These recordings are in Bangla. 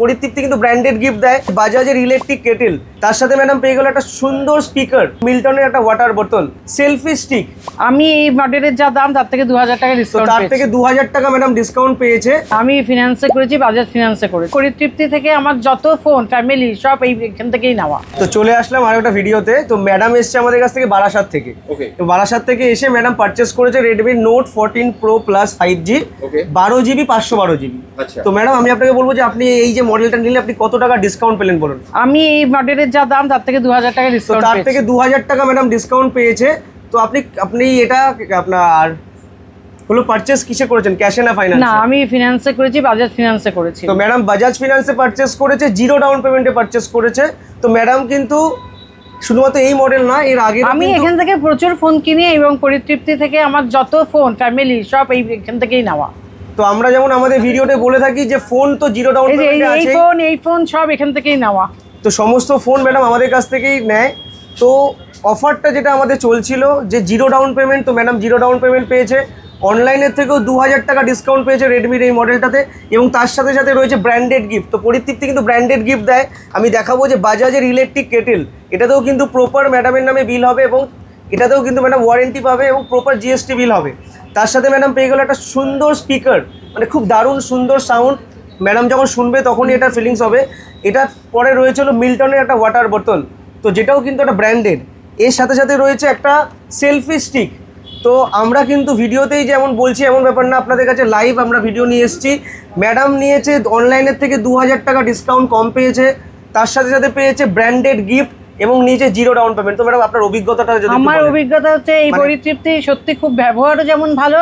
পরিতৃপ্তি কিন্তু ব্র্যান্ডেড গিফট দেয়, বাজাজের ইলেকট্রিক কেটেল, তার সাথে ম্যাডাম পেয়ে গেল একটা সুন্দর স্পিকার, মিল্টনের একটা ওয়াটার বোতল, সেলফি স্টিক। আমি এই মডেলের যা দাম তার থেকে 2000 টাকা তো ডিসকাউন্ট তার থেকে 2000 টাকা ম্যাডাম ডিসকাউন্ট পেয়েছে। আমি ফিনান্সে করেছি, বাজাজ ফিনান্সে করেছি। পরিতৃপ্তি থেকে আমার যত ফোন ফ্যামিলি সব এখান থেকেই নেওয়া। তো চলে আসলাম আর একটা ভিডিওতে। তো ম্যাডাম এসছে আমাদের কাছ থেকে বারাসাত থেকে। তো বারাসাত থেকে এসে ম্যাডাম পারচেস করেছে Redmi note 14 pro plus 5G 12 GB 512 GB। তো ম্যাডাম আমি আপনাকে বলবো যে আপনি এই যে মডেলটা নিলে আপনি কত টাকা ডিসকাউন্ট পেলেন বলুন। আমি এই মডেলের যা দাম তার থেকে 2000 টাকা তো ডিসকাউন্ট তার থেকে 2000 টাকা ম্যাডাম ডিসকাউন্ট পেয়েছে। তো আপনি এটা আপনার হলো পারচেস কিসে করেছেন, ক্যাশে না ফাইন্যান্সে? না, আমি ফিনান্সে করেছি, বাজাজ ফিনান্সে করেছি। তো ম্যাডাম বাজাজ ফিনান্সে পারচেস করেছে, জিরো ডাউন পেমেন্টে পারচেস করেছে। তো ম্যাডাম কিন্তু শুধুমাত্র এই মডেল না, এর আগে আমি এখান থেকে প্রচুর ফোন কিনি এবং পরিতৃপ্তি থেকে আমার যত ফোন ফ্যামিলি সব এখান থেকেই নেওয়া। তো আমরা যেমন আমাদের ভিডিওতে বলে থাকি যে ফোন তো জিরো ডাউন পেমেন্টে আছে, এই ফোন সব এখান থেকেই নেওয়া। তো সমস্ত ফোন ম্যাডাম আমাদের কাছ থেকেই নেয়। তো অফারটা যেটা আমাদের চলছিল যে জিরো ডাউন পেমেন্ট, তো ম্যাডাম জিরো ডাউন পেমেন্ট পেয়েছে। অনলাইনের থেকেও 2000 টাকা ডিসকাউন্ট পেয়েছে রেডমির এই মডেলটাতে, এবং তার সাথে সাথে রয়েছে ব্র্যান্ডেড গিফট। তো পরিতৃপ্তি কিন্তু ব্র্যান্ডেড গিফট দেয়। আমি দেখাবো যে বাজাজের ইলেকট্রিক কেটেল, এটাতেও কিন্তু প্রপার ম্যাডামের নামে বিল হবে, এবং এটাতেও কিন্তু ম্যাডাম ওয়ারেন্টি পাবে এবং প্রপার জিএসটি বিল হবে। তার সাথে ম্যাডাম পেয়ে গেল একটা সুন্দর স্পিকার, মানে খুব দারুণ সুন্দর সাউন্ড। ম্যাডাম যখন শুনবে তখনই এটার ফিলিংস হবে। এটা পরে রয়েছে হলো মিল্টনের একটা ওয়াটার বোতল, তো যেটাও কিন্তু একটা ব্র্যান্ডেড। এর সাথে সাথে রয়েছে একটা সেলফি স্টিক। তো আমরা কিন্তু ভিডিওতেই যেমন বলছি এমন ব্যাপার না, আপনাদের কাছে লাইভ আমরা ভিডিও নিয়ে এসেছি। ম্যাডাম নিয়েছে অনলাইনের থেকে 2000 টাকা ডিসকাউন্ট কম পেয়েছে, তার সাথে সাথে পেয়েছে ব্র্যান্ডেড গিফট এবং নিচে জিরো ডাউন পেমেন্ট। তো ম্যাডাম আপনার অভিজ্ঞতাটা যদি আমার অভিজ্ঞতা হচ্ছে এই পরিতৃপ্তি সত্যি খুব ব্যবহারও যেমন ভালো,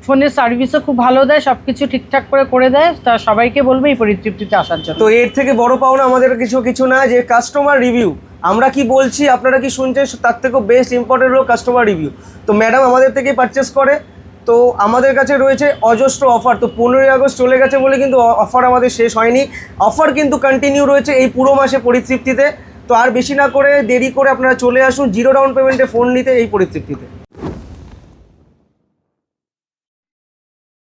ফোনের সার্ভিসও খুব ভালো দেয়, সবকিছু ঠিকঠাক করে দেয়। তা সবাইকে বলবো এই পরিতৃপ্তিতে আসার জন্য। তো এর থেকে বড় পাওনা আমাদের কিছু না, যে কাস্টমার রিভিউ আমরা কি বলছি আপনারা কি শুনছেন, তার থেকেও বেস্ট ইম্পর্টেন্ট হলো কাস্টমার রিভিউ। তো ম্যাডাম আমাদের থেকে পারচেস করে, তো আমাদের কাছে রয়েছে অজস্র অফার। তো 15ই আগস্ট চলে গেছে বলে কিন্তু অফার আমাদের শেষ হয়নি, অফার কিন্তু কন্টিনিউ রয়েছে এই পুরো মাসে পরিতৃপ্তিতে। তো আর বেশি না করে দেরি করে আপনারা চলে আসুন জিরো ডাউন পেমেন্টে ফোন নিতে এই পরিতৃপ্তিতে।